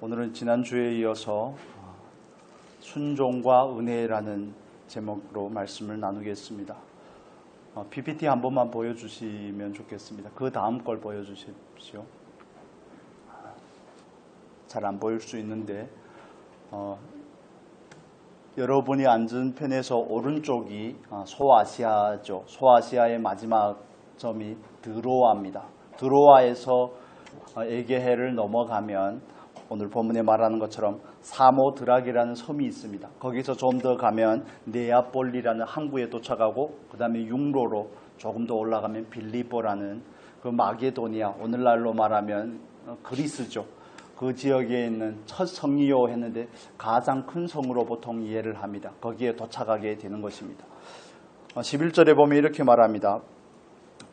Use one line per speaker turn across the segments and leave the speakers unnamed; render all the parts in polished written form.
오늘은 지난주에 이어서 순종과 은혜라는 제목으로 말씀을 나누겠습니다. PPT 한 번만 보여주시면 좋겠습니다. 그 다음 걸 보여주십시오. 잘 안 보일 수 있는데 여러분이 앉은 편에서 오른쪽이 소아시아죠. 소아시아의 마지막 점이 드로아입니다. 드로아에서 에게해를 넘어가면 오늘 본문에 말하는 것처럼 사모드락이라는 섬이 있습니다. 거기서 좀 더 가면 네아폴리라는 항구에 도착하고 그 다음에 육로로 조금 더 올라가면 빌립보라는 그 마게도니아, 오늘날로 말하면 그리스죠. 그 지역에 있는 첫 성이요 했는데 가장 큰 성으로 보통 이해를 합니다. 거기에 도착하게 되는 것입니다. 11절에 보면 이렇게 말합니다.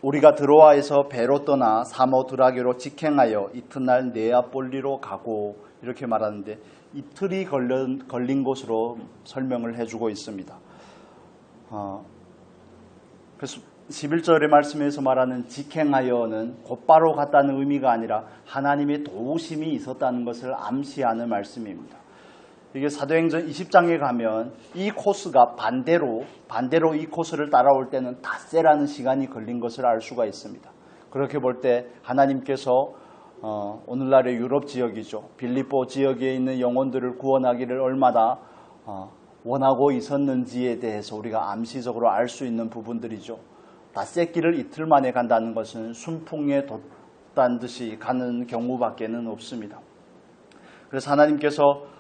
우리가 드로아에서 배로 떠나 사모드라게로 직행하여 이튿날 네아폴리로 가고, 이렇게 말하는데 이틀이 걸린 곳으로 설명을 해주고 있습니다. 그래서 11절의 말씀에서 말하는 직행하여는 곧바로 갔다는 의미가 아니라 하나님의 도우심이 있었다는 것을 암시하는 말씀입니다. 이게 사도행전 20장에 가면 이 코스가 반대로 이 코스를 따라올 때는 닷새라는 시간이 걸린 것을 알 수가 있습니다. 그렇게 볼 때 하나님께서 오늘날의 유럽 지역이죠. 빌립보 지역에 있는 영혼들을 구원하기를 얼마나 원하고 있었는지에 대해서 우리가 암시적으로 알 수 있는 부분들이죠. 닷새 길을 이틀 만에 간다는 것은 순풍에 돛단 듯이 가는 경우밖에는 없습니다. 그래서 하나님께서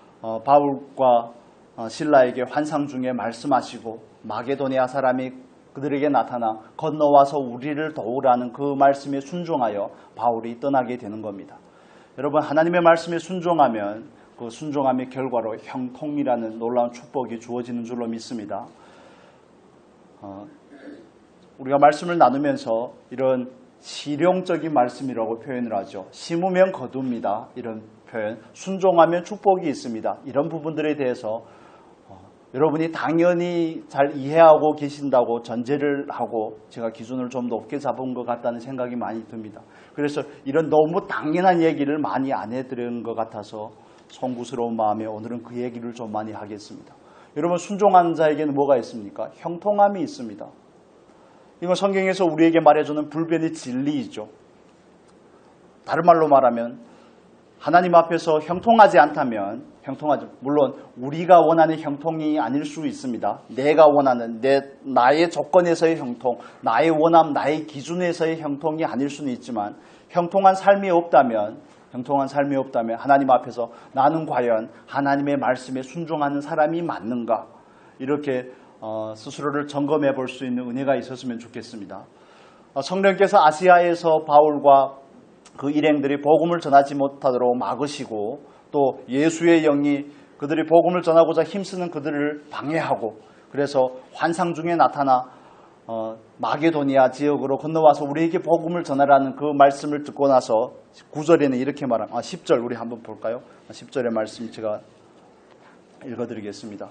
바울과 실라에게 환상 중에 말씀하시고 마게도니아 사람이 그들에게 나타나 건너와서 우리를 도우라는 그 말씀에 순종하여 바울이 떠나게 되는 겁니다. 여러분, 하나님의 말씀에 순종하면 그 순종함의 결과로 형통이라는 놀라운 축복이 주어지는 줄로 믿습니다. 우리가 말씀을 나누면서 이런 실용적인 말씀이라고 표현을 하죠. 심으면 거둡니다. 이런 표현. 순종하면 축복이 있습니다. 이런 부분들에 대해서 여러분이 당연히 잘 이해하고 계신다고 전제를 하고 제가 기준을 좀 높게 잡은 것 같다는 생각이 많이 듭니다. 그래서 이런 너무 당연한 얘기를 많이 안 해드리는 것 같아서 송구스러운 마음에 오늘은 그 얘기를 좀 많이 하겠습니다. 여러분, 순종하는 자에게는 뭐가 있습니까? 형통함이 있습니다. 이건 성경에서 우리에게 말해주는 불변의 진리이죠. 다른 말로 말하면 하나님 앞에서 형통하지 않다면 물론 우리가 원하는 형통이 아닐 수 있습니다. 내가 원하는 나의 조건에서의 형통, 나의 원함, 나의 기준에서의 형통이 아닐 수는 있지만 형통한 삶이 없다면 하나님 앞에서 나는 과연 하나님의 말씀에 순종하는 사람이 맞는가, 이렇게 스스로를 점검해 볼 수 있는 은혜가 있었으면 좋겠습니다. 성령께서 아시아에서 바울과 그 일행들이 복음을 전하지 못하도록 막으시고, 또 예수의 영이 그들이 복음을 전하고자 힘쓰는 그들을 방해하고, 그래서 환상 중에 나타나 마게도니아 지역으로 건너와서 우리에게 복음을 전하라는 그 말씀을 듣고 나서 9절에는 이렇게 말합니다. 10절 우리 한번 볼까요? 10절의 말씀 제가 읽어드리겠습니다.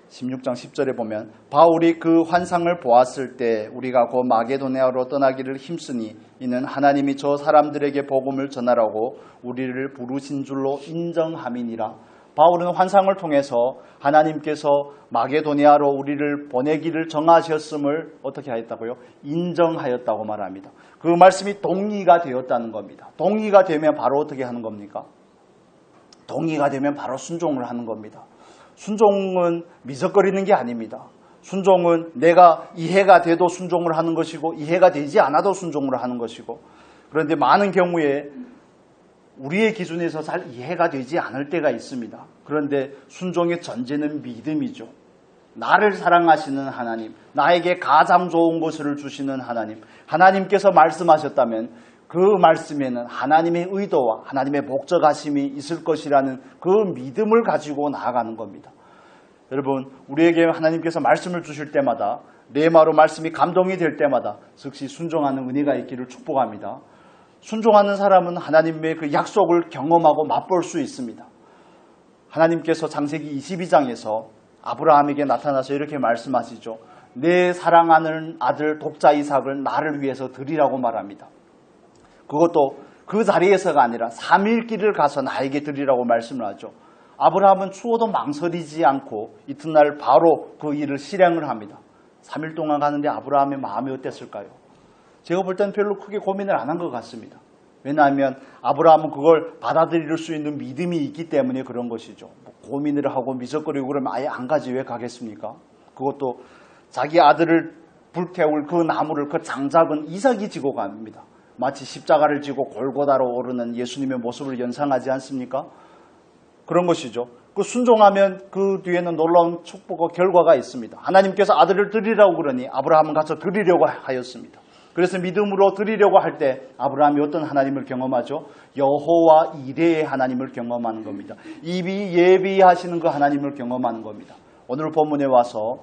16장 10절에 보면 바울이 그 환상을 보았을 때 우리가 곧 마게도니아로 떠나기를 힘쓰니 이는 하나님이 저 사람들에게 복음을 전하라고 우리를 부르신 줄로 인정함이니라. 바울은 환상을 통해서 하나님께서 마게도니아로 우리를 보내기를 정하셨음을 어떻게 하였다고요? 인정하였다고 말합니다. 그 말씀이 동의가 되었다는 겁니다. 동의가 되면 바로 어떻게 하는 겁니까? 동의가 되면 바로 순종을 하는 겁니다. 순종은 미적거리는 게 아닙니다. 순종은 내가 이해가 돼도 순종을 하는 것이고 이해가 되지 않아도 순종을 하는 것이고, 그런데 많은 경우에 우리의 기준에서 잘 이해가 되지 않을 때가 있습니다. 그런데 순종의 전제는 믿음이죠. 나를 사랑하시는 하나님, 나에게 가장 좋은 것을 주시는 하나님, 하나님께서 말씀하셨다면 그 말씀에는 하나님의 의도와 하나님의 목적하심이 있을 것이라는 그 믿음을 가지고 나아가는 겁니다. 여러분, 우리에게 하나님께서 말씀을 주실 때마다, 레마로 말씀이 감동이 될 때마다 즉시 순종하는 은혜가 있기를 축복합니다. 순종하는 사람은 하나님의 그 약속을 경험하고 맛볼 수 있습니다. 하나님께서 창세기 22장에서 아브라함에게 나타나서 이렇게 말씀하시죠. 내 사랑하는 아들 독자 이삭을 나를 위해서 드리라고 말합니다. 그것도 그 자리에서가 아니라 3일 길을 가서 나에게 드리라고 말씀을 하죠. 아브라함은 추워도 망설이지 않고 이튿날 바로 그 일을 실행을 합니다. 3일 동안 가는데 아브라함의 마음이 어땠을까요? 제가 볼 때는 별로 크게 고민을 안 한 것 같습니다. 왜냐하면 아브라함은 그걸 받아들일 수 있는 믿음이 있기 때문에 그런 것이죠. 뭐 고민을 하고 미적거리고 그러면 아예 안 가지 왜 가겠습니까? 그것도 자기 아들을 불태울 그 나무를 그 장작은 이삭이 지고 갑니다. 마치 십자가를 지고 골고다로 오르는 예수님의 모습을 연상하지 않습니까? 그런 것이죠. 그 순종하면 그 뒤에는 놀라운 축복과 결과가 있습니다. 하나님께서 아들을 드리라고 그러니 아브라함은 가서 드리려고 하였습니다. 그래서 믿음으로 드리려고 할 때 아브라함이 어떤 하나님을 경험하죠? 여호와 이레의 하나님을 경험하는 겁니다. 입이 예비하시는 그 하나님을 경험하는 겁니다. 오늘 본문에 와서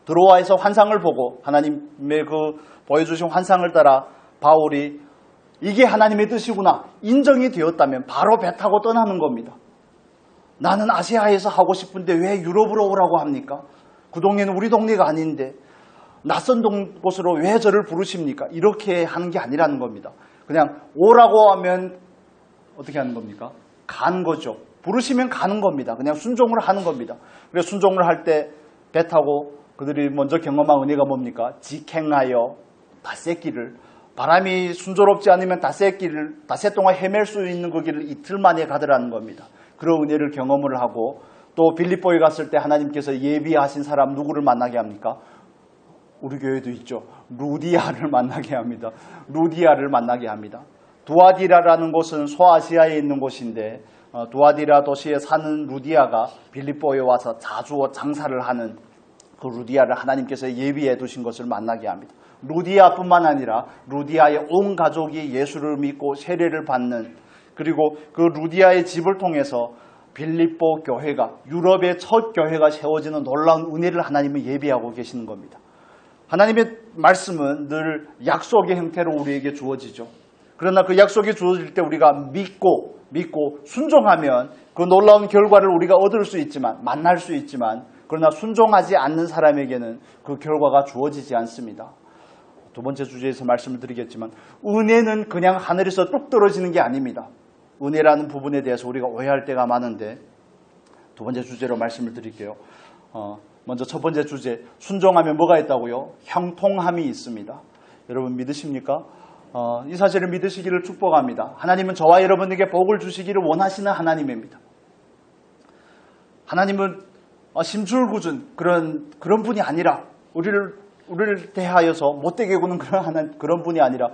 드로아에서 환상을 보고 하나님의 그 보여주신 환상을 따라 바울이 이게 하나님의 뜻이구나 인정이 되었다면 바로 배 타고 떠나는 겁니다. 나는 아시아에서 하고 싶은데 왜 유럽으로 오라고 합니까? 그 동네는 우리 동네가 아닌데 낯선 곳으로 왜 저를 부르십니까? 이렇게 하는 게 아니라는 겁니다. 그냥 오라고 하면 어떻게 하는 겁니까? 가는 거죠. 부르시면 가는 겁니다. 그냥 순종을 하는 겁니다. 그래서 순종을 할 때 배 타고 그들이 먼저 경험한 은혜가 뭡니까? 직행하여 닷새길을 바람이 순조롭지 않으면 닷새 동안 헤맬 수 있는 그 길을 이틀 만에 가더라는 겁니다. 그런 은혜를 경험을 하고 또 빌립보에 갔을 때 하나님께서 예비하신 사람 누구를 만나게 합니까? 우리 교회도 있죠. 루디아를 만나게 합니다. 루디아를 만나게 합니다. 두아디라라는 곳은 소아시아에 있는 곳인데 두아디라 도시에 사는 루디아가 빌립보에 와서 자주 장사를 하는 그 루디아를 하나님께서 예비해 두신 것을 만나게 합니다. 루디아뿐만 아니라 루디아의 온 가족이 예수를 믿고 세례를 받는 그리고 그 루디아의 집을 통해서 빌립보 교회가 유럽의 첫 교회가 세워지는 놀라운 은혜를 하나님은 예비하고 계시는 겁니다. 하나님의 말씀은 늘 약속의 형태로 우리에게 주어지죠. 그러나 그 약속이 주어질 때 우리가 믿고 순종하면 그 놀라운 결과를 우리가 얻을 수 있지만 만날 수 있지만 그러나 순종하지 않는 사람에게는 그 결과가 주어지지 않습니다. 두 번째 주제에서 말씀을 드리겠지만 은혜는 그냥 하늘에서 뚝 떨어지는 게 아닙니다. 은혜라는 부분에 대해서 우리가 오해할 때가 많은데 두 번째 주제로 말씀을 드릴게요. 먼저 첫 번째 주제, 순종하면 뭐가 있다고요? 형통함이 있습니다. 여러분 믿으십니까? 이 사실을 믿으시기를 축복합니다. 하나님은 저와 여러분에게 복을 주시기를 원하시는 하나님입니다. 하나님은 심줄궂은 그런 분이 아니라 우리를 대하여서 못되게 구는 그런 분이 아니라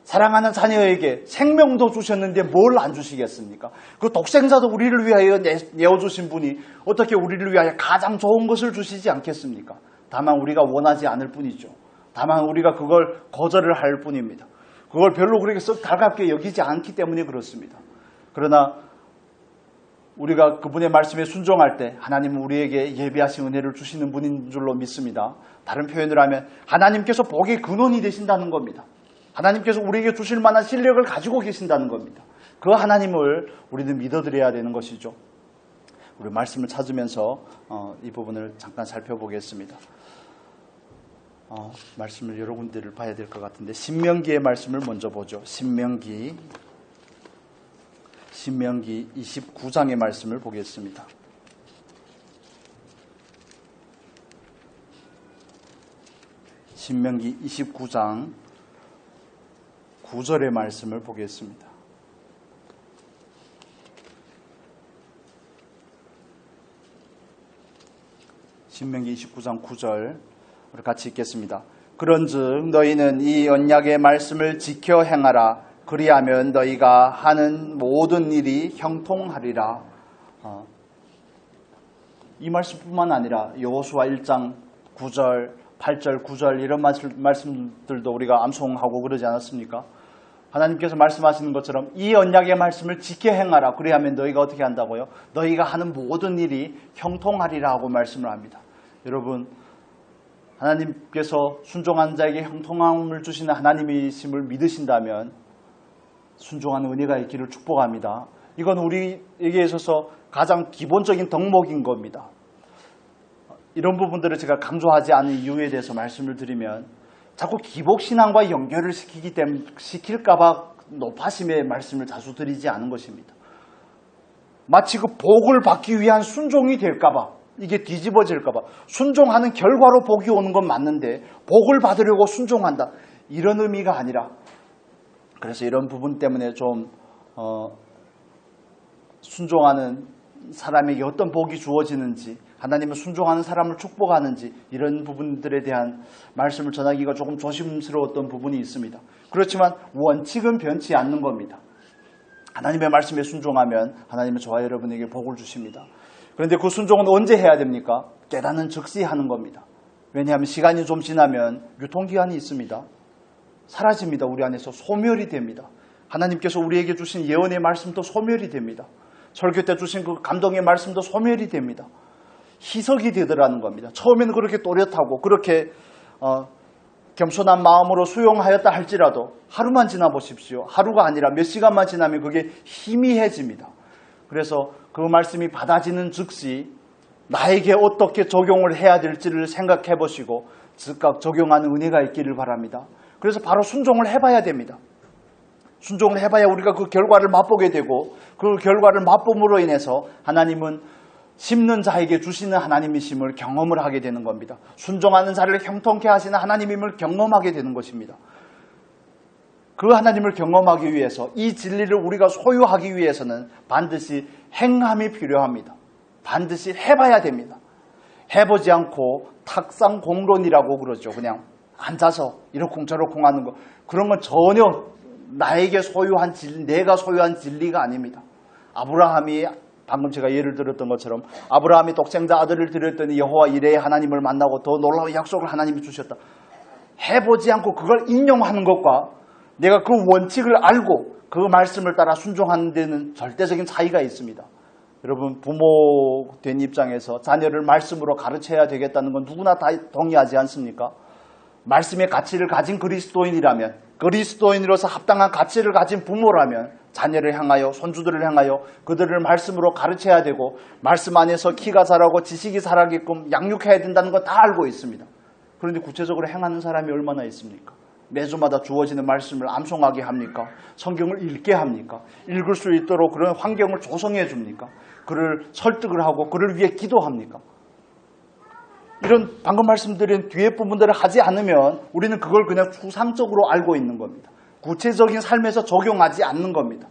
사랑하는 자녀에게 생명도 주셨는데 뭘 안 주시겠습니까? 그 독생자도 우리를 위하여 내어주신 분이 어떻게 우리를 위하여 가장 좋은 것을 주시지 않겠습니까? 다만 우리가 원하지 않을 뿐이죠. 다만 우리가 그걸 거절을 할 뿐입니다. 그걸 별로 그렇게 썩 달갑게 여기지 않기 때문에 그렇습니다. 그러나 우리가 그분의 말씀에 순종할 때 하나님은 우리에게 예비하신 은혜를 주시는 분인 줄로 믿습니다. 다른 표현을 하면 하나님께서 복의 근원이 되신다는 겁니다. 하나님께서 우리에게 주실 만한 실력을 가지고 계신다는 겁니다. 그 하나님을 우리는 믿어드려야 되는 것이죠. 우리 말씀을 찾으면서 이 부분을 잠깐 살펴보겠습니다. 말씀을 여러 군데를 봐야 될 것 같은데 신명기의 말씀을 먼저 보죠. 신명기 29장의 말씀을 보겠습니다. 신명기 29장 9절의 말씀을 보겠습니다. 신명기 29장 9절 우리 같이 읽겠습니다. 그런즉 너희는 이 언약의 말씀을 지켜 행하라. 그리하면 너희가 하는 모든 일이 형통하리라. 이 말씀뿐만 아니라 여호수아 1장 9절, 8절, 9절 이런 말씀들도 우리가 암송하고 그러지 않았습니까? 하나님께서 말씀하시는 것처럼 이 언약의 말씀을 지켜 행하라. 그리하면 너희가 어떻게 한다고요? 너희가 하는 모든 일이 형통하리라 하고 말씀을 합니다. 여러분, 하나님께서 순종한 자에게 형통함을 주시는 하나님이심을 믿으신다면 순종하는 은혜가 있기를 축복합니다. 이건 우리에게 있어서 가장 기본적인 덕목인 겁니다. 이런 부분들을 제가 강조하지 않은 이유에 대해서 말씀을 드리면 자꾸 기복신앙과 연결을 시킬까 봐 높아심의 말씀을 자주 드리지 않은 것입니다. 마치 그 복을 받기 위한 순종이 될까봐, 이게 뒤집어질까봐, 순종하는 결과로 복이 오는 건 맞는데 복을 받으려고 순종한다, 이런 의미가 아니라, 그래서 이런 부분 때문에 좀 순종하는 사람에게 어떤 복이 주어지는지, 하나님은 순종하는 사람을 축복하는지, 이런 부분들에 대한 말씀을 전하기가 조금 조심스러웠던 부분이 있습니다. 그렇지만 원칙은 변치 않는 겁니다. 하나님의 말씀에 순종하면 하나님은 저와 여러분에게 복을 주십니다. 그런데 그 순종은 언제 해야 됩니까? 깨닫는 즉시 하는 겁니다. 왜냐하면 시간이 좀 지나면 유통기한이 있습니다. 사라집니다. 우리 안에서 소멸이 됩니다. 하나님께서 우리에게 주신 예언의 말씀도 소멸이 됩니다. 설교 때 주신 그 감동의 말씀도 소멸이 됩니다. 희석이 되더라는 겁니다. 처음에는 그렇게 또렷하고 그렇게 겸손한 마음으로 수용하였다 할지라도 하루만 지나보십시오. 하루가 아니라 몇 시간만 지나면 그게 희미해집니다. 그래서 그 말씀이 받아지는 즉시 나에게 어떻게 적용을 해야 될지를 생각해 보시고 즉각 적용하는 은혜가 있기를 바랍니다. 그래서 바로 순종을 해봐야 됩니다. 순종을 해봐야 우리가 그 결과를 맛보게 되고, 그 결과를 맛봄으로 인해서 하나님은 심는 자에게 주시는 하나님이심을 경험을 하게 되는 겁니다. 순종하는 자를 형통케 하시는 하나님임을 경험하게 되는 것입니다. 그 하나님을 경험하기 위해서, 이 진리를 우리가 소유하기 위해서는 반드시 행함이 필요합니다. 반드시 해봐야 됩니다. 해보지 않고 탁상공론이라고 그러죠. 그냥 앉아서 이러쿵저러쿵 하는 거, 그런 건 전혀 나에게 소유한 진리, 내가 소유한 진리가 아닙니다. 아브라함이, 방금 제가 예를 들었던 것처럼 아브라함이 독생자 아들을 드렸더니 여호와 이레의 하나님을 만나고 더 놀라운 약속을 하나님이 주셨다. 해보지 않고 그걸 인용하는 것과 내가 그 원칙을 알고 그 말씀을 따라 순종하는 데는 절대적인 차이가 있습니다. 여러분, 부모 된 입장에서 자녀를 말씀으로 가르쳐야 되겠다는 건 누구나 다 동의하지 않습니까? 말씀의 가치를 가진 그리스도인이라면, 그리스도인으로서 합당한 가치를 가진 부모라면 자녀를 향하여, 손주들을 향하여 그들을 말씀으로 가르쳐야 되고, 말씀 안에서 키가 자라고 지식이 자라게끔 양육해야 된다는 거 다 알고 있습니다. 그런데 구체적으로 행하는 사람이 얼마나 있습니까? 매주마다 주어지는 말씀을 암송하게 합니까? 성경을 읽게 합니까? 읽을 수 있도록 그런 환경을 조성해 줍니까? 그를 설득을 하고 그를 위해 기도합니까? 이런 방금 말씀드린 뒤에 부분들을 하지 않으면 우리는 그걸 그냥 추상적으로 알고 있는 겁니다. 구체적인 삶에서 적용하지 않는 겁니다.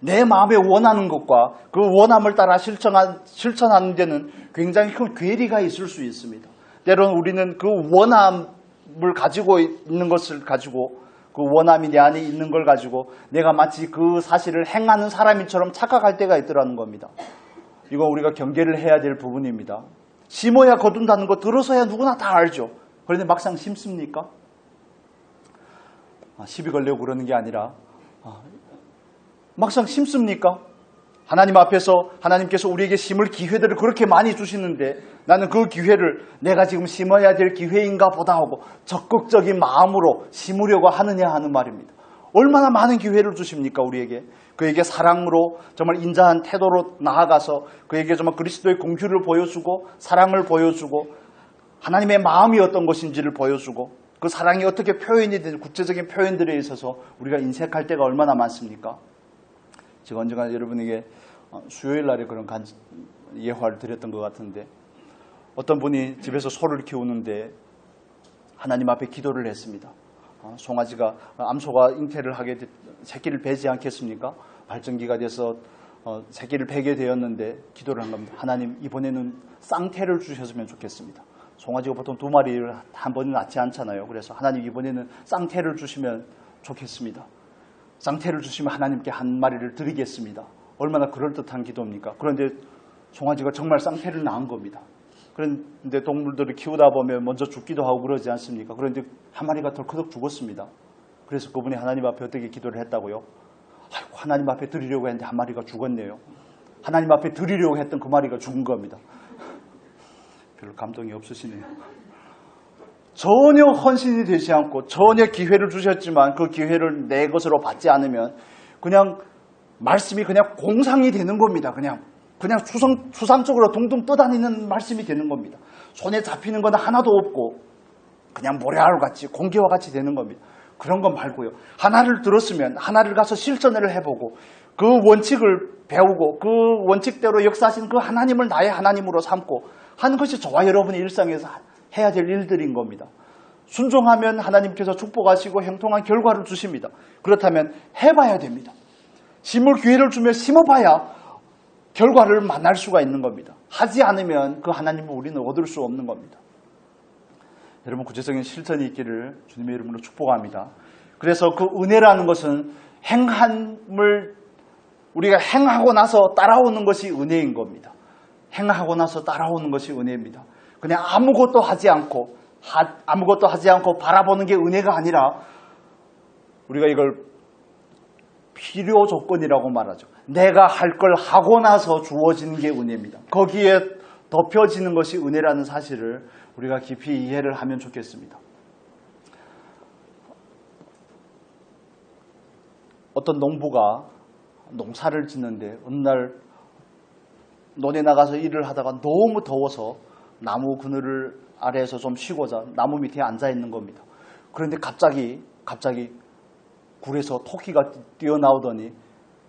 내 마음에 원하는 것과 그 원함을 따라 실천하는 데는 굉장히 큰 괴리가 있을 수 있습니다. 때로는 우리는 그 원함을 가지고 있는 것을 가지고, 그 원함이 내 안에 있는 걸 가지고 내가 마치 그 사실을 행하는 사람처럼 착각할 때가 있더라는 겁니다. 이건 우리가 경계를 해야 될 부분입니다. 심어야 거둔다는 거 들어서야 누구나 다 알죠. 그런데 막상 심습니까? 시비 걸려고 그러는 게 아니라 막상 심습니까? 하나님 앞에서 하나님께서 우리에게 심을 기회들을 그렇게 많이 주시는데 나는 그 기회를 내가 지금 심어야 될 기회인가 보다 하고 적극적인 마음으로 심으려고 하느냐 하는 말입니다. 얼마나 많은 기회를 주십니까, 우리에게? 그에게 사랑으로 정말 인자한 태도로 나아가서 그에게 정말 그리스도의 공휴를 보여주고 사랑을 보여주고 하나님의 마음이 어떤 것인지를 보여주고 그 사랑이 어떻게 표현이 되는 구체적인 표현들에 있어서 우리가 인색할 때가 얼마나 많습니까? 제가 언젠가 여러분에게 수요일 날에 그런 예화를 드렸던 것 같은데, 어떤 분이 집에서 소를 키우는데 하나님 앞에 기도를 했습니다. 송아지가, 암소가 잉태를 하게 새끼를 베지 않겠습니까? 발정기가 돼서 새끼를 베게 되었는데 기도를 한 겁니다. 하나님, 이번에는 쌍태를 주셨으면 좋겠습니다. 송아지가 보통 2마리를 한 번에 낳지 않잖아요. 그래서 하나님, 이번에는 쌍태를 주시면 좋겠습니다. 쌍태를 주시면 하나님께 1마리를 드리겠습니다. 얼마나 그럴듯한 기도입니까? 그런데 송아지가 정말 쌍태를 낳은 겁니다. 그런데 동물들을 키우다 보면 먼저 죽기도 하고 그러지 않습니까? 그런데 1마리가 덜커덕 죽었습니다. 그래서 그분이 하나님 앞에 어떻게 기도를 했다고요? 아이고, 하나님 앞에 드리려고 했는데 1마리가 죽었네요. 하나님 앞에 드리려고 했던 그 마리가 죽은 겁니다. 별로 감동이 없으시네요. 전혀 헌신이 되지 않고 전혀 기회를 주셨지만 그 기회를 내 것으로 받지 않으면 그냥 말씀이 그냥 공상이 되는 겁니다. 그냥 추상적으로 둥둥 떠다니는 말씀이 되는 겁니다. 손에 잡히는 건 하나도 없고 그냥 모래알같이 공기와 같이 되는 겁니다. 그런 거 말고요. 하나를 들었으면 하나를 가서 실천을 해보고 그 원칙을 배우고 그 원칙대로 역사하신 그 하나님을 나의 하나님으로 삼고 하는 것이 저와 여러분의 일상에서 해야 될 일들인 겁니다. 순종하면 하나님께서 축복하시고 형통한 결과를 주십니다. 그렇다면 해봐야 됩니다. 심을 기회를 주며 심어봐야 결과를 만날 수가 있는 겁니다. 하지 않으면 그 하나님을 우리는 얻을 수 없는 겁니다. 여러분, 구체적인 실천이 있기를 주님의 이름으로 축복합니다. 그래서 그 은혜라는 것은 행함을 우리가 행하고 나서 따라오는 것이 은혜인 겁니다. 행하고 나서 따라오는 것이 은혜입니다. 그냥 아무것도 하지 않고 바라보는 게 은혜가 아니라 우리가 이걸 필요 조건이라고 말하죠. 내가 할 걸 하고 나서 주어지는 게 은혜입니다. 거기에 덮여지는 것이 은혜라는 사실을 우리가 깊이 이해를 하면 좋겠습니다. 어떤 농부가 농사를 짓는데 어느 날 논에 나가서 일을 하다가 너무 더워서 나무 그늘 아래에서 좀 쉬고자 나무 밑에 앉아 있는 겁니다. 그런데 갑자기 굴에서 토끼가 뛰어나오더니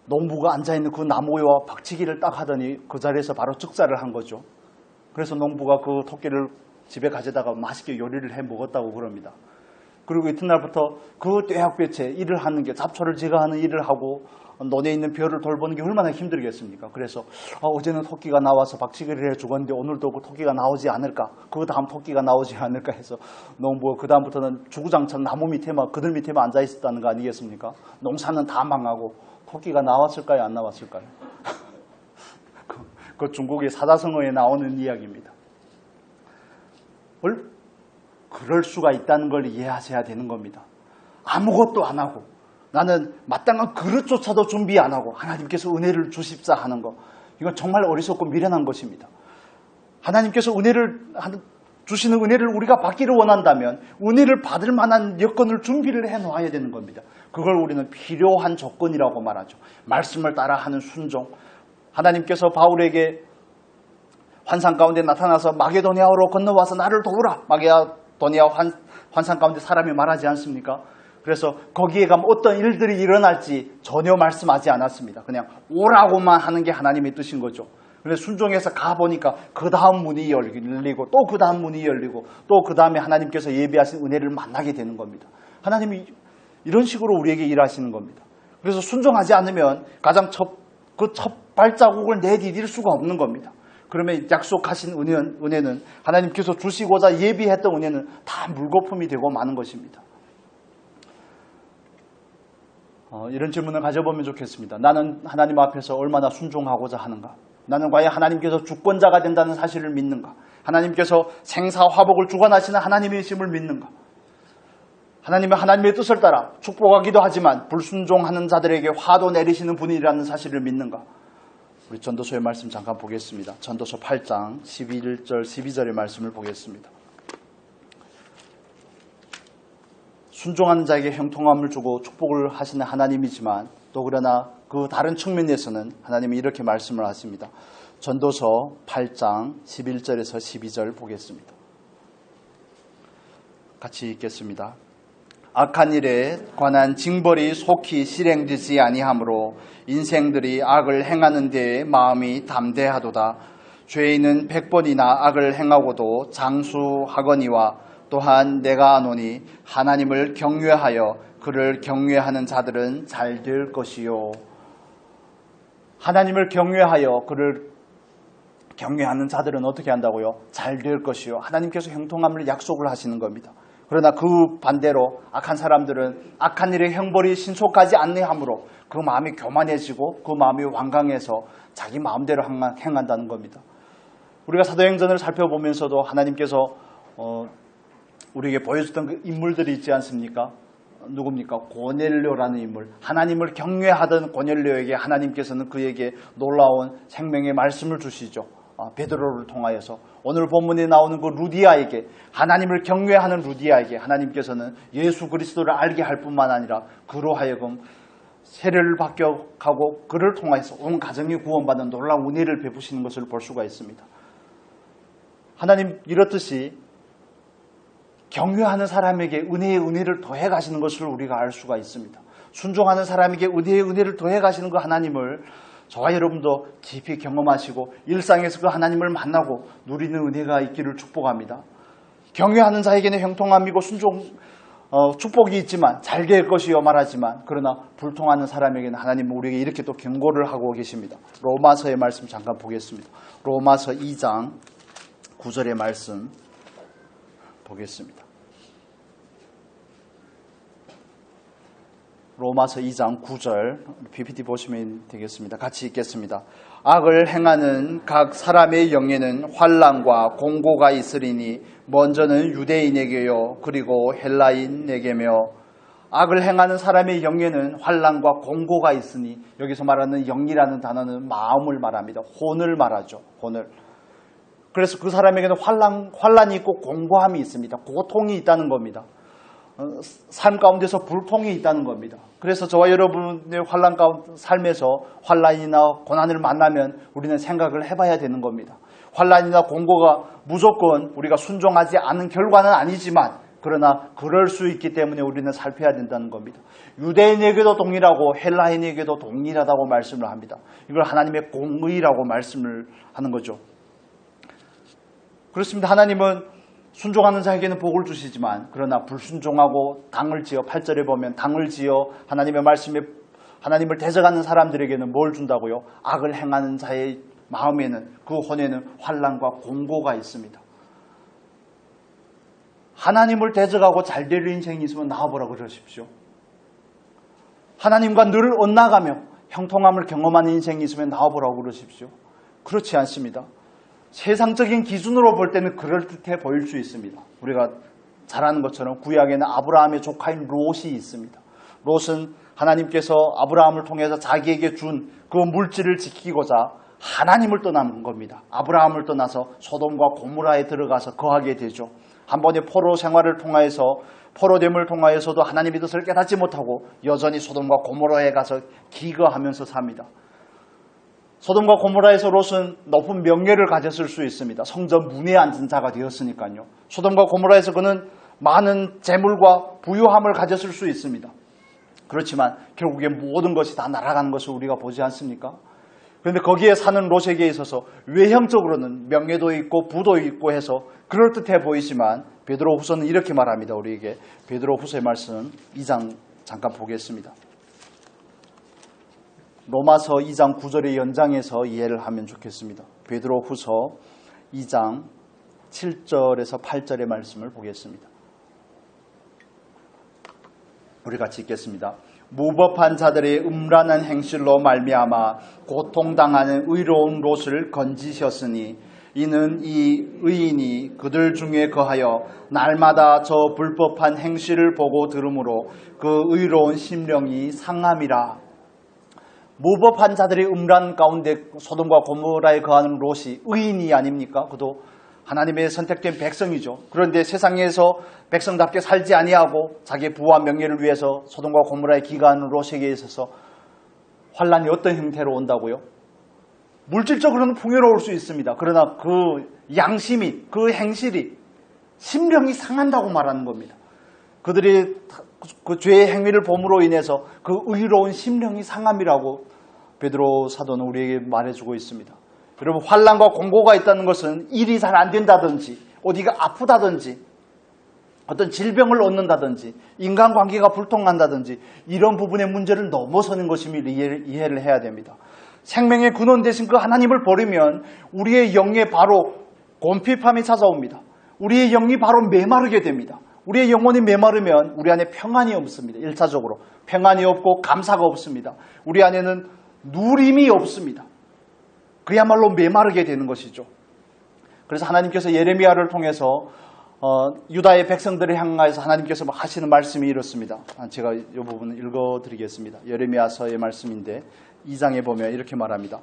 농부가 앉아있는 그 나무와 박치기를 딱 하더니 그 자리에서 바로 즉사를 한 거죠. 그래서 농부가 그 토끼를 집에 가져다가 맛있게 요리를 해 먹었다고 그럽니다. 그리고 이튿날부터 그 떼약볕에 일을 하는 게 잡초를 제거하는 일을 하고 논에 있는 벼를 돌보는 게 얼마나 힘들겠습니까? 그래서 어제는 토끼가 나와서 박치기를 해 죽었는데 오늘도 그 토끼가 나오지 않을까? 그 다음 토끼가 나오지 않을까 해서 농부가 그 다음부터는 주구장창 나무 밑에만 그들 밑에만 앉아 있었다는 거 아니겠습니까? 농사는 다 망하고 토끼가 나왔을까요? 안 나왔을까요? 그 중국의 사자성어에 나오는 이야기입니다. 그럴 수가 있다는 걸 이해하셔야 되는 겁니다. 아무것도 안 하고 나는 마땅한 그릇조차도 준비 안 하고 하나님께서 은혜를 주십사 하는 것, 이건 정말 어리석고 미련한 것입니다. 하나님께서 주시는 은혜를 우리가 받기를 원한다면 은혜를 받을 만한 여건을 준비를 해놓아야 되는 겁니다. 그걸 우리는 필요한 조건이라고 말하죠. 말씀을 따라하는 순종. 하나님께서 바울에게 환상 가운데 나타나서 마게도니아로 건너와서 나를 도우라. 마게도니아 환상 가운데 사람이 말하지 않습니까? 그래서 거기에 가면 어떤 일들이 일어날지 전혀 말씀하지 않았습니다. 그냥 오라고만 하는 게 하나님의 뜻인 거죠. 그래서 순종해서 가보니까 그 다음 문이 열리고 또 그 다음 문이 열리고 또 그 다음에 하나님께서 예비하신 은혜를 만나게 되는 겁니다. 하나님이 이런 식으로 우리에게 일하시는 겁니다. 그래서 순종하지 않으면 가장 첫 발자국을 내디딜 수가 없는 겁니다. 그러면 약속하신 은혜는 하나님께서 주시고자 예비했던 은혜는 다 물거품이 되고 마는 것입니다. 이런 질문을 가져보면 좋겠습니다. 나는 하나님 앞에서 얼마나 순종하고자 하는가? 나는 과연 하나님께서 주권자가 된다는 사실을 믿는가? 하나님께서 생사화복을 주관하시는 하나님이심을 믿는가? 하나님의 뜻을 따라 축복하기도 하지만 불순종하는 자들에게 화도 내리시는 분이라는 사실을 믿는가? 우리 전도서의 말씀 잠깐 보겠습니다. 전도서 8장 11절 12절의 말씀을 보겠습니다. 순종하는 자에게 형통함을 주고 축복을 하시는 하나님이지만 또 그러나 그 다른 측면에서는 하나님이 이렇게 말씀을 하십니다. 전도서 8장 11절에서 12절 보겠습니다. 같이 읽겠습니다. 악한 일에 관한 징벌이 속히 실행되지 아니하므로 인생들이 악을 행하는 데에 마음이 담대하도다. 죄인은 100번이나 악을 행하고도 장수하거니와 또한 내가 아노니 하나님을 경외하여 그를 경외하는 자들은 잘 될 것이요. 하나님을 경외하여 그를 경외하는 자들은 어떻게 한다고요? 잘 될 것이요. 하나님께서 형통함을 약속을 하시는 겁니다. 그러나 그 반대로 악한 사람들은 악한 일의 형벌이 신속하지 않으므로 그 마음이 교만해지고 그 마음이 완강해서 자기 마음대로 행한다는 겁니다. 우리가 사도행전을 살펴보면서도 하나님께서 우리에게 보여줬던 그 인물들이 있지 않습니까? 누굽니까? 고넬료라는 인물. 하나님을 경외하던 고넬료에게 하나님께서는 그에게 놀라운 생명의 말씀을 주시죠. 베드로를 통하여서. 오늘 본문에 나오는 그 루디아에게, 하나님을 경외하는 루디아에게 하나님께서는 예수 그리스도를 알게 할 뿐만 아니라 그로 하여금 세례를 받게하고 그를 통하여서 온 가정이 구원받는 놀라운 은혜를 베푸시는 것을 볼 수가 있습니다. 하나님 이렇듯이 경외하는 사람에게 은혜의 은혜를 더해 가시는 것을 우리가 알 수가 있습니다. 순종하는 사람에게 은혜의 은혜를 더해 가시는 그 하나님을 저와 여러분도 깊이 경험하시고 일상에서 그 하나님을 만나고 누리는 은혜가 있기를 축복합니다. 경외하는 자에게는 형통함이고 축복이 있지만 잘 될 것이요 말하지만 그러나 불통하는 사람에게는 하나님은 우리에게 이렇게 또 경고를 하고 계십니다. 로마서의 말씀 잠깐 보겠습니다. 로마서 2장 9절의 말씀 보겠습니다. 로마서 2장 9절 PPT 보시면 되겠습니다. 같이 읽겠습니다. 악을 행하는 각 사람의 영에는 환난과 공고가 있으리니 먼저는 유대인에게요 그리고 헬라인에게며 악을 행하는 사람의 영에는 환난과 공고가 있으니 여기서 말하는 영이라는 단어는 마음을 말합니다. 혼을 말하죠. 혼을. 그래서 그 사람에게는 환난이 있고 공고함이 있습니다. 고통이 있다는 겁니다. 삶 가운데서 불통이 있다는 겁니다. 그래서 저와 여러분의 환난 가운데 삶에서 환난이나 고난을 만나면 우리는 생각을 해봐야 되는 겁니다. 환난이나 공고가 무조건 우리가 순종하지 않은 결과는 아니지만 그러나 그럴 수 있기 때문에 우리는 살펴야 된다는 겁니다. 유대인에게도 동일하고 헬라인에게도 동일하다고 말씀을 합니다. 이걸 하나님의 공의라고 말씀을 하는 거죠. 그렇습니다. 하나님은 순종하는 자에게는 복을 주시지만 그러나 불순종하고 당을 지어 8절에 보면 당을 지어 하나님의 말씀에 하나님을 대적하는 사람들에게는 뭘 준다고요? 악을 행하는 자의 마음에는 그 혼에는 환난과 공고가 있습니다. 하나님을 대적하고 잘 될 인생이 있으면 나와보라 그러십시오. 하나님과 늘 엇나가며 형통함을 경험하는 인생이 있으면 나와보라고 그러십시오. 그렇지 않습니다. 세상적인 기준으로 볼 때는 그럴듯해 보일 수 있습니다. 우리가 잘 아는 것처럼 구약에는 아브라함의 조카인 롯이 있습니다. 롯은 하나님께서 아브라함을 통해서 자기에게 준 그 물질을 지키고자 하나님을 떠난 겁니다. 아브라함을 떠나서 소돔과 고모라에 들어가서 거하게 되죠. 한 번의 포로 생활을 통하여서 포로됨을 통하여서도 하나님의 뜻을 깨닫지 못하고 여전히 소돔과 고모라에 가서 기거하면서 삽니다. 소돔과 고모라에서 롯은 높은 명예를 가졌을 수 있습니다. 성전 문에 앉은 자가 되었으니까요. 소돔과 고모라에서 그는 많은 재물과 부유함을 가졌을 수 있습니다. 그렇지만 결국에 모든 것이 다 날아가는 것을 우리가 보지 않습니까? 그런데 거기에 사는 롯에게 있어서 외형적으로는 명예도 있고 부도 있고 해서 그럴듯해 보이지만 베드로후서는 이렇게 말합니다. 우리에게 베드로후서의 말씀 2장 잠깐 보겠습니다. 로마서 2장 9절의 연장해서 이해를 하면 좋겠습니다. 베드로후서 2장 7절에서 8절의 말씀을 보겠습니다. 우리 같이 읽겠습니다. 무법한 자들의 음란한 행실로 말미암아 고통당하는 의로운 롯을 건지셨으니 이는 이 의인이 그들 중에 거하여 날마다 저 불법한 행실을 보고 들으므로 그 의로운 심령이 상함이라. 무법한 자들의 음란 가운데 소돔과 고모라에 거하는 롯이 의인이 아닙니까? 그도 하나님의 선택된 백성이죠. 그런데 세상에서 백성답게 살지 아니하고 자기의 부와 명예를 위해서 소돔과 고모라에 기거하는 롯에게 있어서 환난이 어떤 형태로 온다고요? 물질적으로는 풍요로울 수 있습니다. 그러나 그 양심이, 그 행실이 심령이 상한다고 말하는 겁니다. 그들이 그 죄의 행위를 범으로 인해서 그 의로운 심령이 상함이라고 베드로 사도는 우리에게 말해주고 있습니다. 여러분, 환난과 공고가 있다는 것은 일이 잘 안 된다든지 어디가 아프다든지 어떤 질병을 얻는다든지 인간관계가 불통한다든지 이런 부분의 문제를 넘어서는 것임을 이해를 해야 됩니다. 생명의 근원 되신 그 하나님을 버리면 우리의 영에 바로 곤핍함이 찾아옵니다. 우리의 영이 바로 메마르게 됩니다. 우리의 영혼이 메마르면 우리 안에 평안이 없습니다. 1차적으로 평안이 없고 감사가 없습니다. 우리 안에는 누림이 없습니다. 그야말로 메마르게 되는 것이죠. 그래서 하나님께서 예레미야를 통해서 유다의 백성들을 향하여서 하나님께서 하시는 말씀이 이렇습니다. 제가 이 부분을 읽어드리겠습니다. 예레미야서의 말씀인데 2장에 보면 이렇게 말합니다.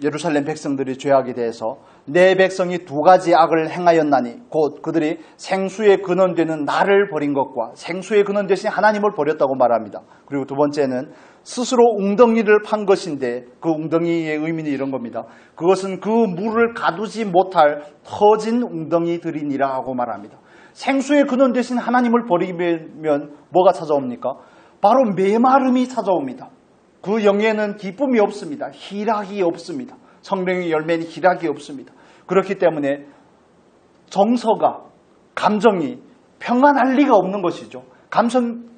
예루살렘 백성들이 죄악에 대해서 내 백성이 두 가지 악을 행하였나니 곧 그들이 생수의 근원되는 나를 버린 것과 생수의 근원 대신 하나님을 버렸다고 말합니다. 그리고 두 번째는 스스로 웅덩이를 판 것인데 그 웅덩이의 의미는 이런 겁니다. 그것은 그 물을 가두지 못할 터진 웅덩이들이니라 하고 말합니다. 생수의 근원 대신 하나님을 버리면 뭐가 찾아옵니까? 바로 메마름이 찾아옵니다. 그 영에는 기쁨이 없습니다. 희락이 없습니다. 성령의 열매는 희락이 없습니다. 그렇기 때문에 정서가, 감정이 평안할 리가 없는 것이죠. 감정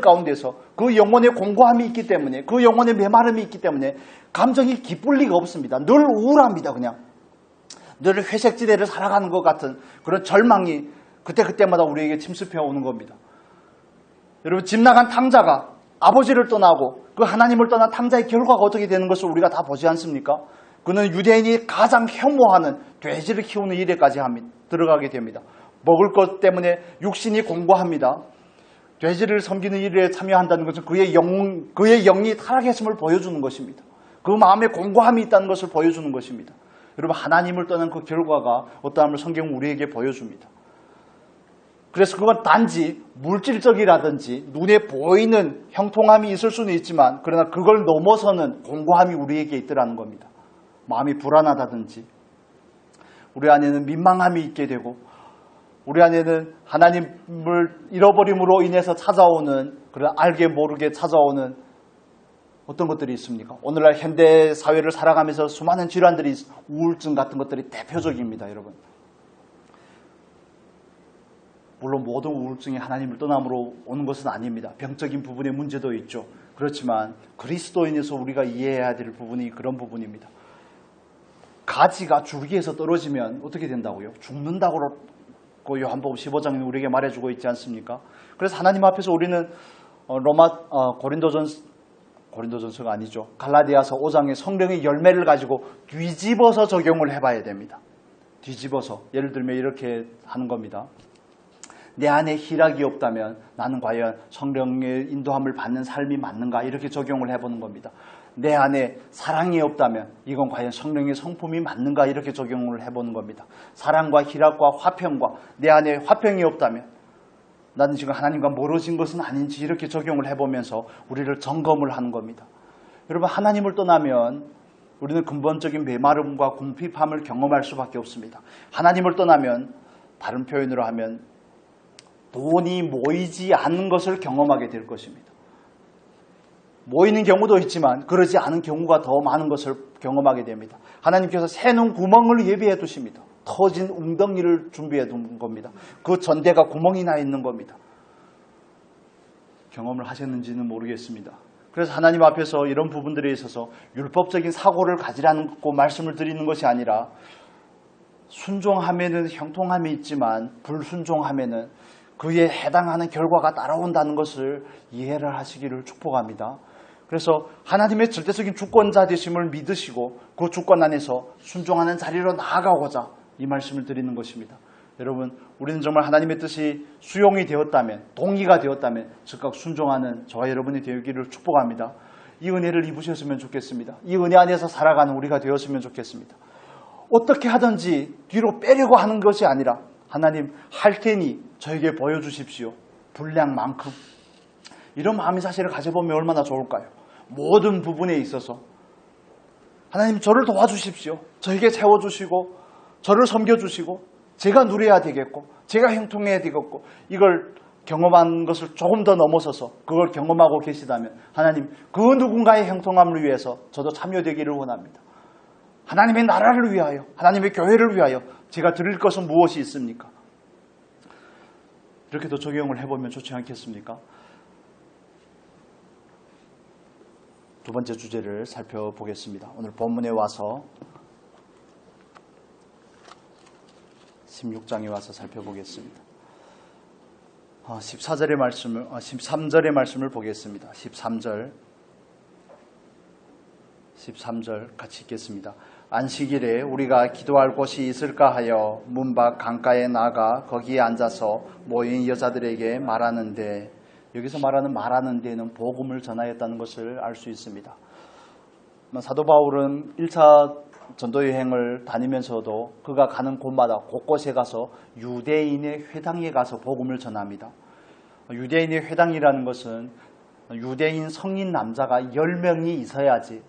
가운데서 그 영혼의 공고함이 있기 때문에, 그 영혼의 메마름이 있기 때문에 감정이 기쁠 리가 없습니다. 늘 우울합니다. 그냥 늘 회색지대를 살아가는 것 같은 그런 절망이 그때마다 우리에게 침습해 오는 겁니다. 여러분, 집 나간 탕자가 아버지를 떠나고 그 하나님을 떠난 탕자의 결과가 어떻게 되는 것을 우리가 다 보지 않습니까? 그는 유대인이 가장 혐오하는 돼지를 키우는 일에까지 들어가게 됩니다. 먹을 것 때문에 육신이 공고합니다. 돼지를 섬기는 일에 참여한다는 것은 그의 영이 타락했음을 보여주는 것입니다. 그 마음에 공고함이 있다는 것을 보여주는 것입니다. 여러분, 하나님을 떠난 그 결과가 어떠함을 성경은 우리에게 보여줍니다. 그래서 그건 단지 물질적이라든지 눈에 보이는 형통함이 있을 수는 있지만, 그러나 그걸 넘어서는 공고함이 우리에게 있더라는 겁니다. 마음이 불안하다든지, 우리 안에는 민망함이 있게 되고, 우리 안에는 하나님을 잃어버림으로 인해서 찾아오는, 그런 알게 모르게 찾아오는 어떤 것들이 있습니까? 오늘날 현대 사회를 살아가면서 수많은 질환들이, 우울증 같은 것들이 대표적입니다, 여러분. 물론 모든 우울증이 하나님을 떠남으로 오는 것은 아닙니다. 병적인 부분의 문제도 있죠. 그렇지만 그리스도인에서 우리가 이해해야 될 부분이 그런 부분입니다. 가지가 줄기에서 떨어지면 어떻게 된다고요? 죽는다고 요한복음 15장에 우리에게 말해주고 있지 않습니까? 그래서 하나님 앞에서 우리는 고린도전서가 아니죠. 갈라디아서 5장의 성령의 열매를 가지고 뒤집어서 적용을 해봐야 됩니다. 뒤집어서. 예를 들면 이렇게 하는 겁니다. 내 안에 희락이 없다면 나는 과연 성령의 인도함을 받는 삶이 맞는가? 이렇게 적용을 해보는 겁니다. 내 안에 사랑이 없다면 이건 과연 성령의 성품이 맞는가? 이렇게 적용을 해보는 겁니다. 사랑과 희락과 화평과 내 안에 화평이 없다면 나는 지금 하나님과 멀어진 것은 아닌지 이렇게 적용을 해보면서 우리를 점검을 하는 겁니다. 여러분, 하나님을 떠나면 우리는 근본적인 메마름과 궁핍함을 경험할 수밖에 없습니다. 하나님을 떠나면 다른 표현으로 하면 돈이 모이지 않는 것을 경험하게 될 것입니다. 모이는 경우도 있지만 그러지 않은 경우가 더 많은 것을 경험하게 됩니다. 하나님께서 새는 구멍을 예비해 두십니다. 터진 웅덩이를 준비해 둔 겁니다. 그 전대가 구멍이 나 있는 겁니다. 경험을 하셨는지는 모르겠습니다. 그래서 하나님 앞에서 이런 부분들에 있어서 율법적인 사고를 가지라는 말씀을 드리는 것이 아니라, 순종하면은 형통함이 있지만 불순종하면은 그에 해당하는 결과가 따라온다는 것을 이해를 하시기를 축복합니다. 그래서 하나님의 절대적인 주권자 되심을 믿으시고 그 주권 안에서 순종하는 자리로 나아가고자 이 말씀을 드리는 것입니다. 여러분, 우리는 정말 하나님의 뜻이 수용이 되었다면, 동의가 되었다면 즉각 순종하는 저와 여러분이 되기를 축복합니다. 이 은혜를 입으셨으면 좋겠습니다. 이 은혜 안에서 살아가는 우리가 되었으면 좋겠습니다. 어떻게 하든지 뒤로 빼려고 하는 것이 아니라, 하나님 할 테니 저에게 보여주십시오. 분량만큼. 이런 마음의 사실을 가져보면 얼마나 좋을까요? 모든 부분에 있어서 하나님 저를 도와주십시오. 저에게 채워주시고 저를 섬겨주시고 제가 누려야 되겠고 제가 형통해야 되겠고, 이걸 경험한 것을 조금 더 넘어서서 그걸 경험하고 계시다면 하나님 그 누군가의 형통함을 위해서 저도 참여되기를 원합니다. 하나님의 나라를 위하여, 하나님의 교회를 위하여 제가 드릴 것은 무엇이 있습니까? 이렇게도 적용을 해보면 좋지 않겠습니까? 두 번째 주제를 살펴보겠습니다. 오늘 본문에 와서 16장에 와서 살펴보겠습니다. 13절의 말씀을 보겠습니다. 13절 같이 읽겠습니다. 안식일에 우리가 기도할 곳이 있을까 하여 문 밖 강가에 나가 거기에 앉아서 모인 여자들에게 말하는데, 여기서 말하는 데는 복음을 전하였다는 것을 알 수 있습니다. 사도 바울은 1차 전도 여행을 다니면서도 그가 가는 곳마다 곳곳에 가서 유대인의 회당에 가서 복음을 전합니다. 유대인의 회당이라는 것은 유대인 성인 남자가 10명이 있어야지,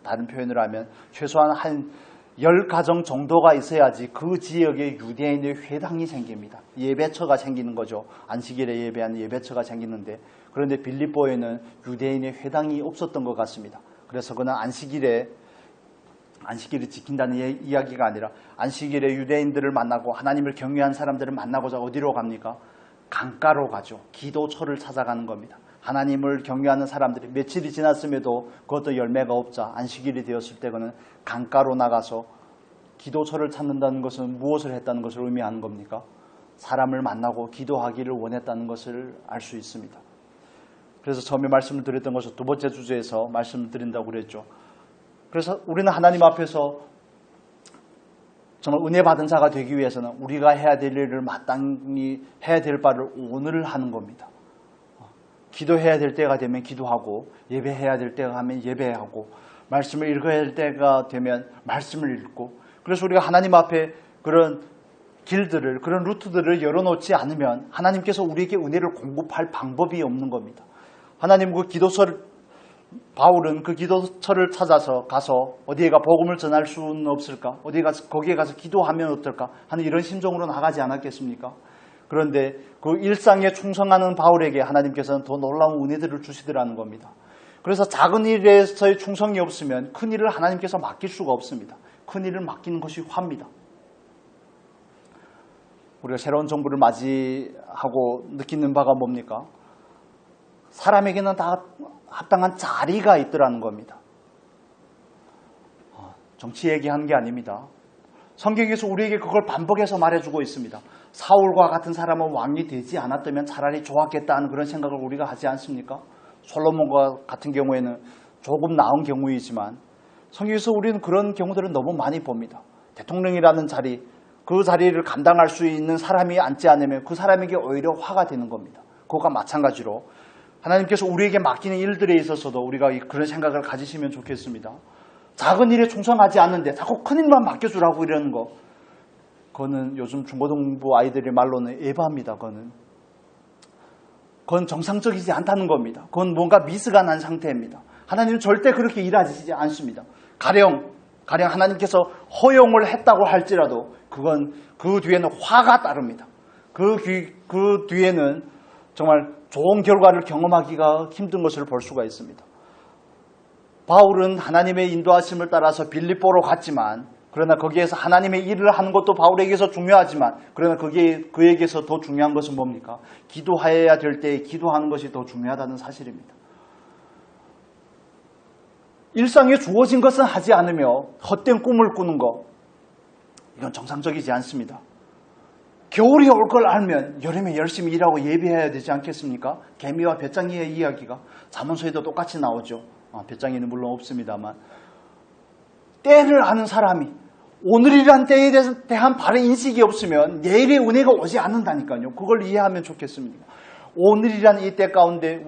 다른 표현을 하면 최소한 한 10가정 정도가 있어야지 그 지역에 유대인의 회당이 생깁니다. 예배처가 생기는 거죠. 안식일에 예배하는 예배처가 생기는데, 그런데 빌립보에는 유대인의 회당이 없었던 것 같습니다. 그래서 그는 안식일을 지킨다는 이야기가 아니라 안식일에 유대인들을 만나고 하나님을 경외한 사람들을 만나고자 어디로 갑니까? 강가로 가죠. 기도처를 찾아가는 겁니다. 하나님을 경외하는 사람들이 며칠이 지났음에도 그것도 열매가 없자 안식일이 되었을 때 그는 강가로 나가서 기도처를 찾는다는 것은 무엇을 했다는 것을 의미하는 겁니까? 사람을 만나고 기도하기를 원했다는 것을 알 수 있습니다. 그래서 처음에 말씀을 드렸던 것은 두 번째 주제에서 말씀을 드린다고 그랬죠. 그래서 우리는 하나님 앞에서 정말 은혜 받은 자가 되기 위해서는 우리가 해야 될 일을 마땅히 해야 될 바를 오늘 하는 겁니다. 기도해야 될 때가 되면 기도하고, 예배해야 될 때가 하면 예배하고, 말씀을 읽어야 될 때가 되면 말씀을 읽고, 그래서 우리가 하나님 앞에 그런 길들을, 그런 루트들을 열어놓지 않으면 하나님께서 우리에게 은혜를 공급할 방법이 없는 겁니다. 하나님 바울은 그 기도처를 찾아서 가서 어디에 가 복음을 전할 수는 없을까? 거기에 가서 기도하면 어떨까? 하는 이런 심정으로 나가지 않았겠습니까? 그런데 그 일상에 충성하는 바울에게 하나님께서는 더 놀라운 은혜들을 주시더라는 겁니다. 그래서 작은 일에서의 충성이 없으면 큰 일을 하나님께서 맡길 수가 없습니다. 큰 일을 맡기는 것이 화입니다. 우리가 새로운 정부를 맞이하고 느끼는 바가 뭡니까? 사람에게는 다 합당한 자리가 있더라는 겁니다. 정치 얘기하는 게 아닙니다. 성경에서 우리에게 그걸 반복해서 말해주고 있습니다. 사울과 같은 사람은 왕이 되지 않았다면 차라리 좋았겠다는 그런 생각을 우리가 하지 않습니까? 솔로몬과 같은 경우에는 조금 나은 경우이지만 성경에서 우리는 그런 경우들은 너무 많이 봅니다. 대통령이라는 자리, 그 자리를 감당할 수 있는 사람이 앉지 않으면 그 사람에게 오히려 화가 되는 겁니다. 그것과 마찬가지로 하나님께서 우리에게 맡기는 일들에 있어서도 우리가 그런 생각을 가지시면 좋겠습니다. 작은 일에 충성하지 않는데 자꾸 큰 일만 맡겨주라고 이러는 거, 그거는 요즘 중고등부 아이들의 말로는 에바입니다. 그건 정상적이지 않다는 겁니다. 그건 뭔가 미스가 난 상태입니다. 하나님은 절대 그렇게 일하지 않습니다. 가령 하나님께서 허용을 했다고 할지라도 그건 그 뒤에는 화가 따릅니다. 그 뒤에는 정말 좋은 결과를 경험하기가 힘든 것을 볼 수가 있습니다. 바울은 하나님의 인도하심을 따라서 빌립보로 갔지만, 그러나 거기에서 하나님의 일을 하는 것도 바울에게서 중요하지만, 그러나 그에게서 더 중요한 것은 뭡니까? 기도해야 될 때에 기도하는 것이 더 중요하다는 사실입니다. 일상에 주어진 것은 하지 않으며 헛된 꿈을 꾸는 것, 이건 정상적이지 않습니다. 겨울이 올 걸 알면 여름에 열심히 일하고 예배해야 되지 않겠습니까? 개미와 뱃장이의 이야기가 잠언서에도 똑같이 나오죠. 뱃장이는 물론 없습니다만, 때를 아는 사람이 오늘이란 때에 대한 바른 인식이 없으면 내일의 은혜가 오지 않는다니까요. 그걸 이해하면 좋겠습니다. 오늘이란 이 때 가운데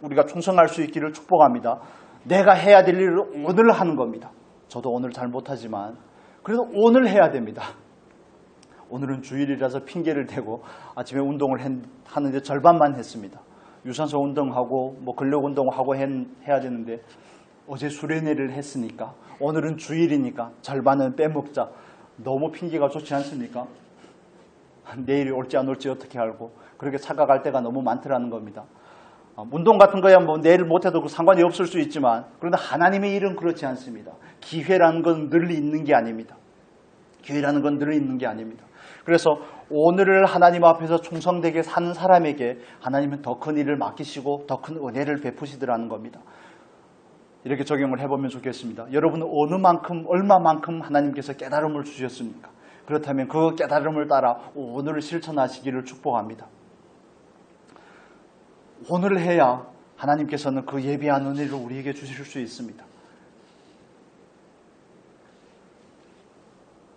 우리가 충성할 수 있기를 축복합니다. 내가 해야 될 일을 오늘 하는 겁니다. 저도 오늘 잘 못하지만 그래도 오늘 해야 됩니다. 오늘은 주일이라서 핑계를 대고 아침에 운동을 하는데 절반만 했습니다. 유산소 운동하고 근력 운동하고 해야 되는데 어제 수련회를 했으니까 오늘은 주일이니까 절반은 빼먹자. 너무 핑계가 좋지 않습니까? 내일이 올지 안 올지 어떻게 알고 그렇게 착각할 때가 너무 많더라는 겁니다. 운동 같은 거야 내일 못해도 상관이 없을 수 있지만, 그런데 하나님의 일은 그렇지 않습니다. 기회라는 건 늘 있는 게 아닙니다. 기회라는 건 늘 있는 게 아닙니다. 그래서 오늘을 하나님 앞에서 충성되게 사는 사람에게 하나님은 더 큰 일을 맡기시고 더 큰 은혜를 베푸시더라는 겁니다. 이렇게 적용을 해보면 좋겠습니다. 여러분은 얼마만큼 하나님께서 깨달음을 주셨습니까? 그렇다면 그 깨달음을 따라 오늘을 실천하시기를 축복합니다. 오늘을 해야 하나님께서는 그 예비한 은혜를 우리에게 주실 수 있습니다.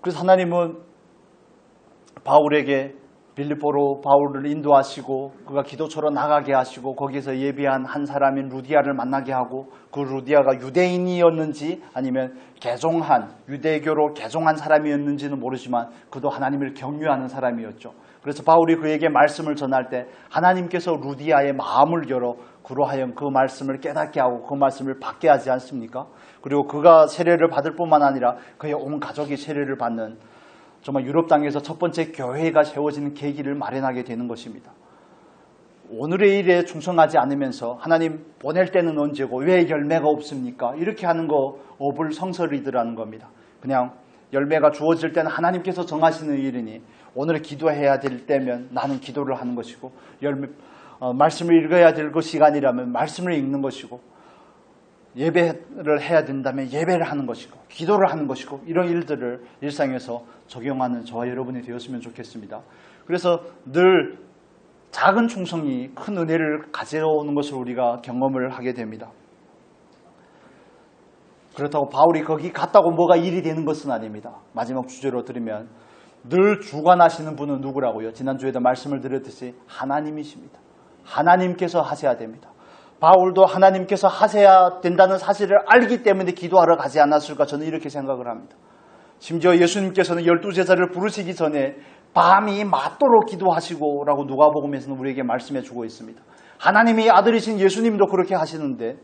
그래서 하나님은 바울에게 빌립보로 바울을 인도하시고 그가 기도처로 나가게 하시고 거기서 예비한 한 사람인 루디아를 만나게 하고 그 루디아가 유대인이었는지 아니면 개종한 유대교로 개종한 사람이었는지는 모르지만 그도 하나님을 경유하는 사람이었죠. 그래서 바울이 그에게 말씀을 전할 때 하나님께서 루디아의 마음을 열어 그로 하여금 그 말씀을 깨닫게 하고 그 말씀을 받게 하지 않습니까? 그리고 그가 세례를 받을 뿐만 아니라 그의 온 가족이 세례를 받는 정말 유럽 땅에서 첫 번째 교회가 세워지는 계기를 마련하게 되는 것입니다. 오늘의 일에 충성하지 않으면서 하나님 보낼 때는 언제고 왜 열매가 없습니까? 이렇게 하는 거 어불성설이더라는 겁니다. 그냥 열매가 주어질 때는 하나님께서 정하시는 일이니 오늘 기도해야 될 때면 나는 기도를 하는 것이고 말씀을 읽어야 될 그 시간이라면 말씀을 읽는 것이고 예배를 해야 된다면 예배를 하는 것이고 기도를 하는 것이고 이런 일들을 일상에서 적용하는 저와 여러분이 되었으면 좋겠습니다. 그래서 늘 작은 충성이 큰 은혜를 가져오는 것을 우리가 경험을 하게 됩니다. 그렇다고 바울이 거기 갔다고 뭐가 일이 되는 것은 아닙니다. 마지막 주제로 들으면 늘 주관하시는 분은 누구라고요? 지난주에도 말씀을 드렸듯이 하나님이십니다. 하나님께서 하셔야 됩니다. 바울도 하나님께서 하셔야 된다는 사실을 알기 때문에 기도하러 가지 않았을까 저는 이렇게 생각을 합니다. 심지어 예수님께서는 12제자를 부르시기 전에 밤이 맞도록 기도하시고 라고 누가복음에서는 우리에게 말씀해 주고 있습니다. 하나님이 아들이신 예수님도 그렇게 하시는데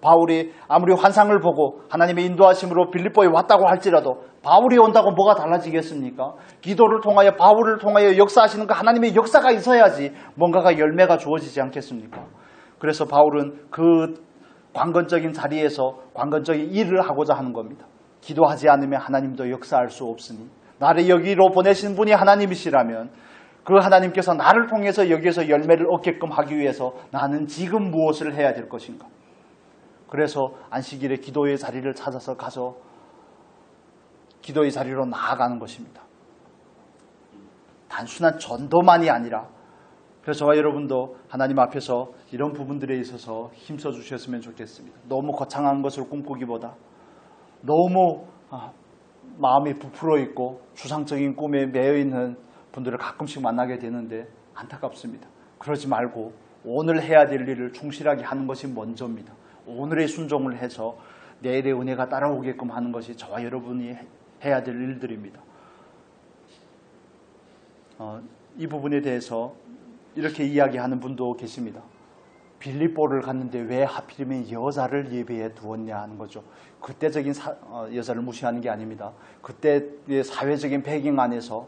바울이 아무리 환상을 보고 하나님의 인도하심으로 빌립보에 왔다고 할지라도 바울이 온다고 뭐가 달라지겠습니까? 기도를 통하여 바울을 통하여 역사하시는 그 하나님의 역사가 있어야지 뭔가가 열매가 주어지지 않겠습니까? 그래서 바울은 그 관건적인 자리에서 관건적인 일을 하고자 하는 겁니다. 기도하지 않으면 하나님도 역사할 수 없으니 나를 여기로 보내신 분이 하나님이시라면 그 하나님께서 나를 통해서 여기에서 열매를 얻게끔 하기 위해서 나는 지금 무엇을 해야 될 것인가? 그래서 안식일에 기도의 자리를 찾아서 가서 기도의 자리로 나아가는 것입니다. 단순한 전도만이 아니라 그래서 저와 여러분도 하나님 앞에서 이런 부분들에 있어서 힘써 주셨으면 좋겠습니다. 너무 거창한 것을 꿈꾸기보다 너무 마음이 부풀어 있고 추상적인 꿈에 매여 있는 분들을 가끔씩 만나게 되는데 안타깝습니다. 그러지 말고 오늘 해야 될 일을 충실하게 하는 것이 먼저입니다. 오늘의 순종을 해서 내일의 은혜가 따라오게끔 하는 것이 저와 여러분이 해야 될 일들입니다. 이 부분에 대해서 이렇게 이야기하는 분도 계십니다. 빌립보를 갔는데 왜 하필이면 여자를 예배해 두었냐 하는 거죠. 그때적인 여자를 무시하는 게 아닙니다. 그때의 사회적인 배경 안에서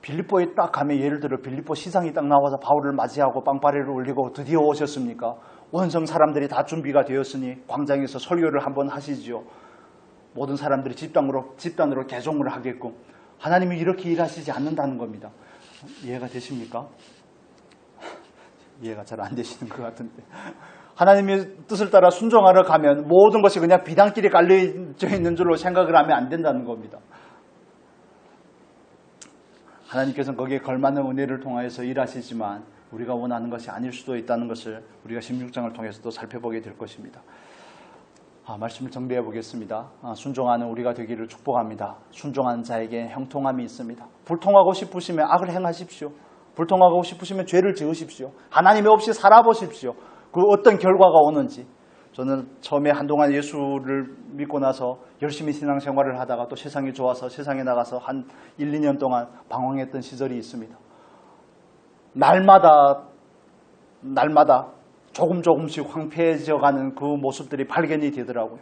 빌립보에 딱 가면 예를 들어 빌립보 시장이 딱 나와서 바울을 맞이하고 빵빠레를 올리고 드디어 오셨습니까? 원성 사람들이 다 준비가 되었으니 광장에서 설교를 한번 하시지요. 모든 사람들이 집단으로 개종을 하게끔 하나님이 이렇게 일하시지 않는다는 겁니다. 이해가 되십니까? 이해가 잘 안 되시는 것 같은데 하나님의 뜻을 따라 순종하러 가면 모든 것이 그냥 비단길에 깔려져 있는 줄로 생각을 하면 안 된다는 겁니다. 하나님께서는 거기에 걸맞는 은혜를 통하여서 일하시지만 우리가 원하는 것이 아닐 수도 있다는 것을 우리가 16장을 통해서도 살펴보게 될 것입니다. 말씀을 정리해 보겠습니다. 순종하는 우리가 되기를 축복합니다. 순종하는 자에게 형통함이 있습니다. 불통하고 싶으시면 악을 행하십시오. 불통하고 싶으시면 죄를 지으십시오. 하나님이 없이 살아보십시오. 그 어떤 결과가 오는지. 저는 처음에 한동안 예수를 믿고 나서 열심히 신앙생활을 하다가 또 세상이 좋아서 세상에 나가서 한 1, 2년 동안 방황했던 시절이 있습니다. 날마다 조금씩 황폐해져가는 그 모습들이 발견이 되더라고요.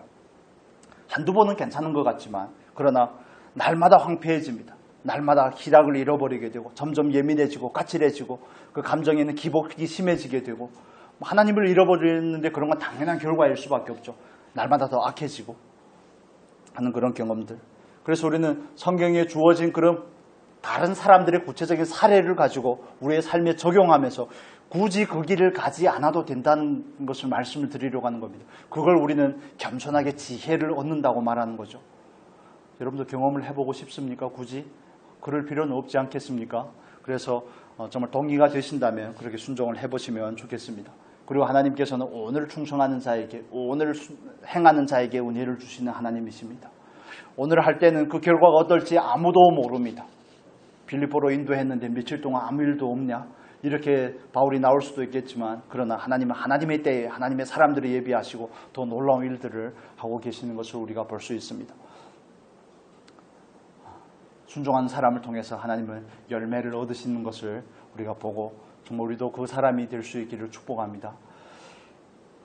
한두 번은 괜찮은 것 같지만 그러나 날마다 황폐해집니다. 날마다 희락을 잃어버리게 되고 점점 예민해지고 까칠해지고 그 감정에는 기복이 심해지게 되고 하나님을 잃어버리는데 그런 건 당연한 결과일 수밖에 없죠. 날마다 더 악해지고 하는 그런 경험들. 그래서 우리는 성경에 주어진 그런 다른 사람들의 구체적인 사례를 가지고 우리의 삶에 적용하면서 굳이 그 길을 가지 않아도 된다는 것을 말씀을 드리려고 하는 겁니다. 그걸 우리는 겸손하게 지혜를 얻는다고 말하는 거죠. 여러분도 경험을 해보고 싶습니까? 굳이? 그럴 필요는 없지 않겠습니까? 그래서 정말 동기가 되신다면 그렇게 순종을 해보시면 좋겠습니다. 그리고 하나님께서는 오늘 충성하는 자에게, 오늘 행하는 자에게 은혜를 주시는 하나님이십니다. 오늘 할 때는 그 결과가 어떨지 아무도 모릅니다. 빌립보로 인도했는데 며칠 동안 아무 일도 없냐? 이렇게 바울이 나올 수도 있겠지만 그러나 하나님은 하나님의 때에 하나님의 사람들을 예비하시고 더 놀라운 일들을 하고 계시는 것을 우리가 볼 수 있습니다. 순종하는 사람을 통해서 하나님은 열매를 얻으시는 것을 우리가 보고 정말 우리도 그 사람이 될 수 있기를 축복합니다.